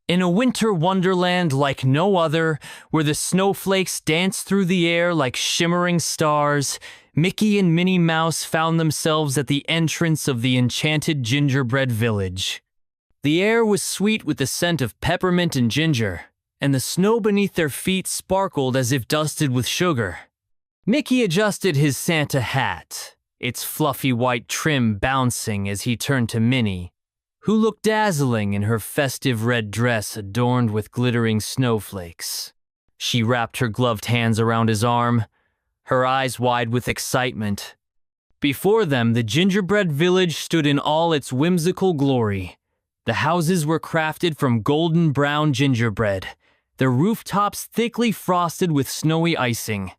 In a winter wonderland like no other, where the snowflakes danced through the air like shimmering stars, Mickey and Minnie Mouse found themselves at the entrance of the enchanted gingerbread village. The air was sweet with the scent of peppermint and ginger, and the snow beneath their feet sparkled as if dusted with sugar. Mickey adjusted his Santa hat, its fluffy white trim bouncing as he turned to Minnie, who looked dazzling in her festive red dress adorned with glittering snowflakes. She wrapped her gloved hands around his arm, her eyes wide with excitement. Before them, the gingerbread village stood in all its whimsical glory. The houses were crafted from golden brown gingerbread, their rooftops thickly frosted with snowy icing.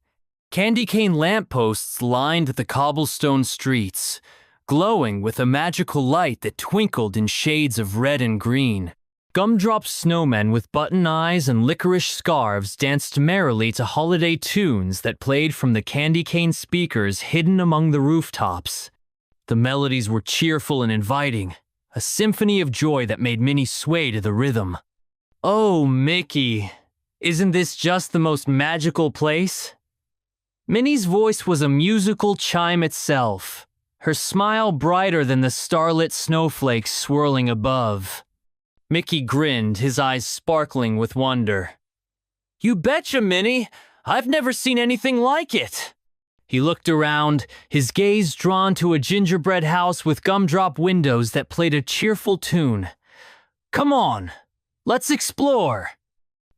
Candy cane lampposts lined the cobblestone streets, glowing with a magical light that twinkled in shades of red and green. Gumdrop snowmen with button eyes and licorice scarves danced merrily to holiday tunes that played from the candy cane speakers hidden among the rooftops. The melodies were cheerful and inviting, a symphony of joy that made Minnie sway to the rhythm. "Oh, Mickey, isn't this just the most magical place?" Minnie's voice was a musical chime itself, her smile brighter than the starlit snowflakes swirling above. Mickey grinned, his eyes sparkling with wonder. "You betcha, Minnie! I've never seen anything like it!" He looked around, his gaze drawn to a gingerbread house with gumdrop windows that played a cheerful tune. "Come on, let's explore!"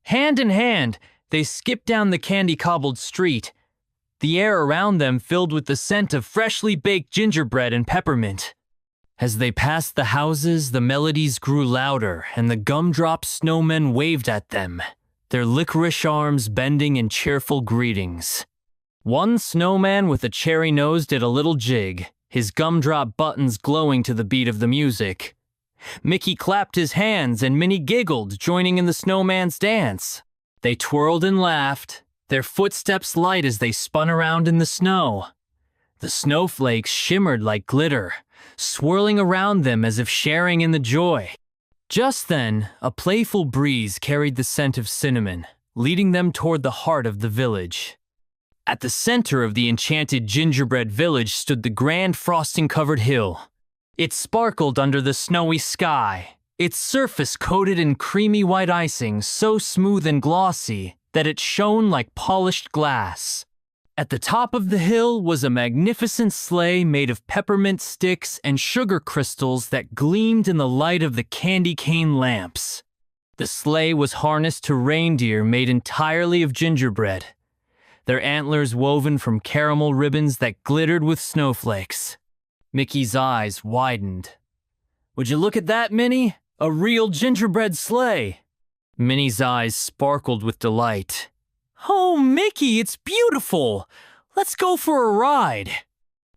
Hand in hand, they skipped down the candy-cobbled street, the air around them filled with the scent of freshly baked gingerbread and peppermint. As they passed the houses, the melodies grew louder, and the gumdrop snowmen waved at them, their licorice arms bending in cheerful greetings. One snowman with a cherry nose did a little jig, his gumdrop buttons glowing to the beat of the music. Mickey clapped his hands, and Minnie giggled, joining in the snowman's dance. They twirled and laughed, their footsteps light as they spun around in the snow. The snowflakes shimmered like glitter, swirling around them as if sharing in the joy. Just then, a playful breeze carried the scent of cinnamon, leading them toward the heart of the village. At the center of the enchanted gingerbread village stood the grand frosting-covered hill. It sparkled under the snowy sky, its surface coated in creamy white icing so smooth and glossy that it shone like polished glass. At the top of the hill was a magnificent sleigh made of peppermint sticks and sugar crystals that gleamed in the light of the candy cane lamps. The sleigh was harnessed to reindeer made entirely of gingerbread, their antlers woven from caramel ribbons that glittered with snowflakes. Mickey's eyes widened. "Would you look at that, Minnie? A real gingerbread sleigh!" Minnie's eyes sparkled with delight. "Oh, Mickey, it's beautiful! Let's go for a ride!"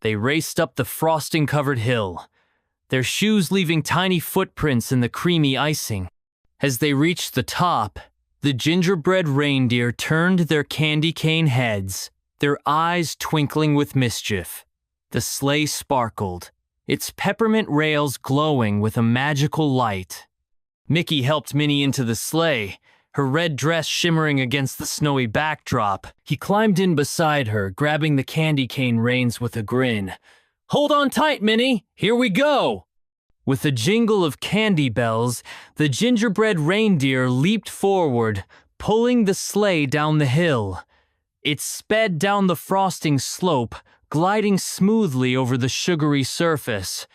They raced up the frosting-covered hill, their shoes leaving tiny footprints in the creamy icing. As they reached the top, the gingerbread reindeer turned their candy cane heads, their eyes twinkling with mischief. The sleigh sparkled, its peppermint rails glowing with a magical light. Mickey helped Minnie into the sleigh, her red dress shimmering against the snowy backdrop. He climbed in beside her, grabbing the candy cane reins with a grin. "Hold on tight, Minnie! Here we go!" With a jingle of candy bells, the gingerbread reindeer leaped forward, pulling the sleigh down the hill. It sped down the frosting slope, gliding smoothly over the sugary surface.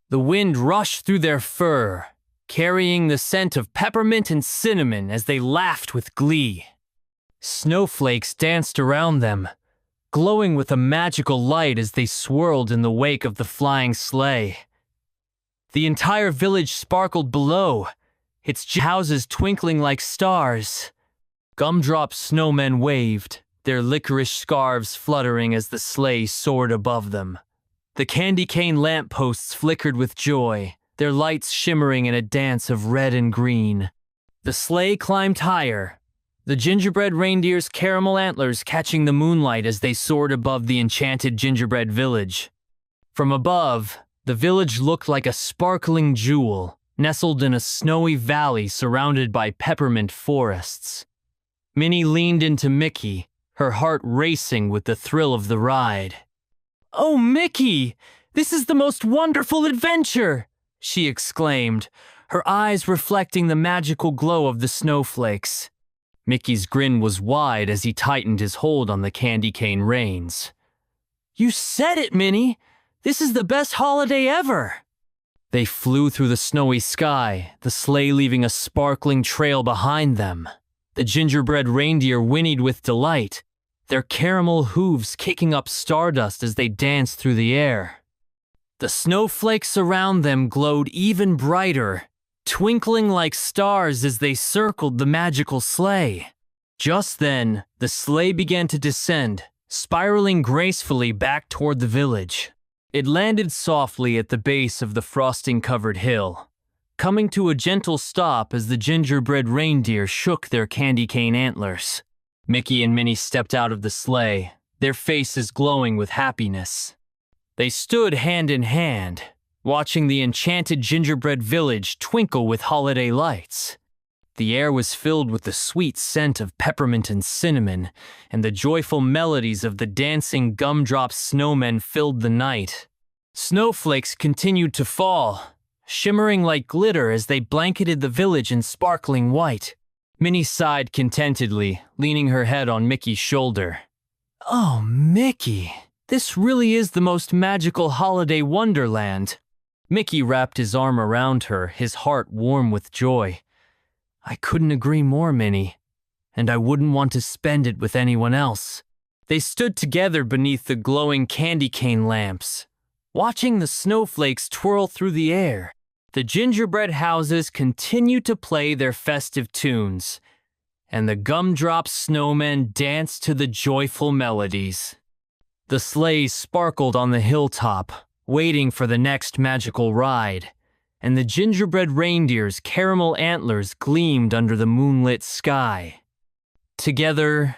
The wind rushed through their fur, carrying the scent of peppermint and cinnamon as they laughed with glee. Snowflakes danced around them, glowing with a magical light as they swirled in the wake of the flying sleigh. The entire village sparkled below, its houses twinkling like stars. Gumdrop snowmen waved, their licorice scarves fluttering as the sleigh soared above them. The candy cane lampposts flickered with joy, their lights shimmering in a dance of red and green. The sleigh climbed higher, the gingerbread reindeer's caramel antlers catching the moonlight as they soared above the enchanted gingerbread village. From above, the village looked like a sparkling jewel, nestled in a snowy valley surrounded by peppermint forests. Minnie leaned into Mickey, her heart racing with the thrill of the ride. "Oh, Mickey! This is the most wonderful adventure!" she exclaimed, her eyes reflecting the magical glow of the snowflakes. Mickey's grin was wide as he tightened his hold on the candy cane reins. "You said it, Minnie! This is the best holiday ever!" They flew through the snowy sky, the sleigh leaving a sparkling trail behind them. The gingerbread reindeer whinnied with delight, their caramel hooves kicking up stardust as they danced through the air. The snowflakes around them glowed even brighter, twinkling like stars as they circled the magical sleigh. Just then, the sleigh began to descend, spiraling gracefully back toward the village. It landed softly at the base of the frosting-covered hill, coming to a gentle stop as the gingerbread reindeer shook their candy cane antlers. Mickey and Minnie stepped out of the sleigh, their faces glowing with happiness. They stood hand in hand, watching the enchanted gingerbread village twinkle with holiday lights. The air was filled with the sweet scent of peppermint and cinnamon, and the joyful melodies of the dancing gumdrop snowmen filled the night. Snowflakes continued to fall, shimmering like glitter as they blanketed the village in sparkling white. Minnie sighed contentedly, leaning her head on Mickey's shoulder. "Oh, Mickey, this really is the most magical holiday wonderland." Mickey wrapped his arm around her, his heart warm with joy. "I couldn't agree more, Minnie, and I wouldn't want to spend it with anyone else." They stood together beneath the glowing candy cane lamps, watching the snowflakes twirl through the air. The gingerbread houses continued to play their festive tunes, and the gumdrop snowmen danced to the joyful melodies. The sleighs sparkled on the hilltop, waiting for the next magical ride, and the gingerbread reindeer's caramel antlers gleamed under the moonlit sky. Together,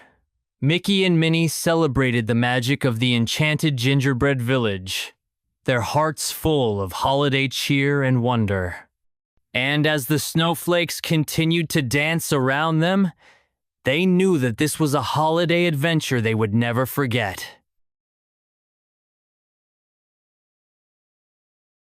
Mickey and Minnie celebrated the magic of the enchanted gingerbread village, their hearts full of holiday cheer and wonder. And as the snowflakes continued to dance around them, they knew that this was a holiday adventure they would never forget.